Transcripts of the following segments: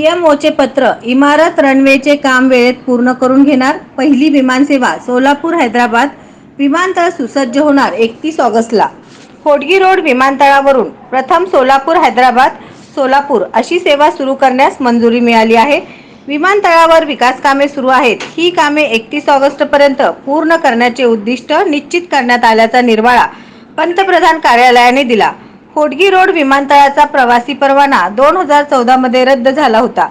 पीएमओचे पत्र, इमारत रनवेचे काम वेळेत पूर्ण करून घेणार. पहिली विमानसेवा सोलापूर हैदराबाद विमानतळ सुसज्ज होणार 31 ऑगस्टला. होडगी रोड विमानतळावरून प्रथम सोलापूर हैदराबाद सोलापूर अशी सेवा सुरू करण्यास मंजुरी मिळाली आहे. विमानतळावर विकास कामे सुरू आहेत. ही कामे 31 ऑगस्टपर्यंत पूर्ण करण्याचे उद्दिष्ट निश्चित करण्यात आल्याचा निर्वाळा पंतप्रधान कार्यालयाने दिला. होडगी रोड विमानतळाचा प्रवासी परवाना 2014 मध्ये रद्द झाला होता.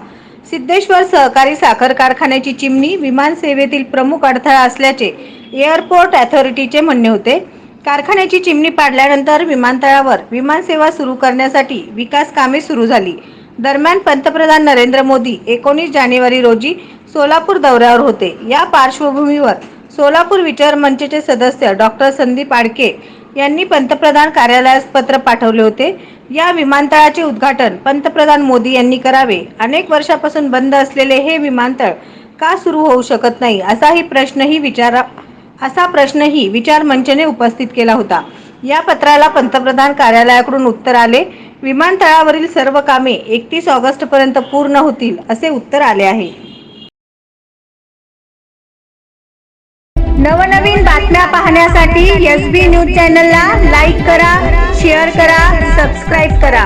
सिद्धेश्वर सहकारी साखर कारखान्याची चिमणी विमानसेवेतील प्रमुख अडथळा असल्याचे एअरपोर्ट अथॉरिटीचे म्हणणे होते. कारखान्याची चिमणी पाडल्यानंतर विमानतळावर विमानसेवा सुरू करण्यासाठी विकास कामे सुरू झाली. दरम्यान पंतप्रधान नरेंद्र मोदी 19 जानेवारी रोजी सोलापूर दौऱ्यावर होते. या पार्श्वभूमीवर सोलापूर विचार मंचचे सदस्य डॉक्टर संदीप आडके यांनी पंतप्रधान कार्यालयास पत्र पाठवले होते. या विमानतळाचे उद्घाटन पंतप्रधान मोदी यांनी करावे. अनेक वर्षापासून बंद असलेले हे विमानतळ का सुरू होऊ शकत नाही असा प्रश्नही विचार मंचने उपस्थित केला होता. या पत्राला पंतप्रधान कार्यालयाकडून उत्तर आले. विमानतळावरील सर्व कामे 31 ऑगस्ट पर्यंत पूर्ण होतील असे उत्तर आले आहे. नवनवीन बातम्या पाहण्यासाठी एसबी न्यूज चॅनलला लाईक करा, शेअर करा, सबस्क्राईब करा.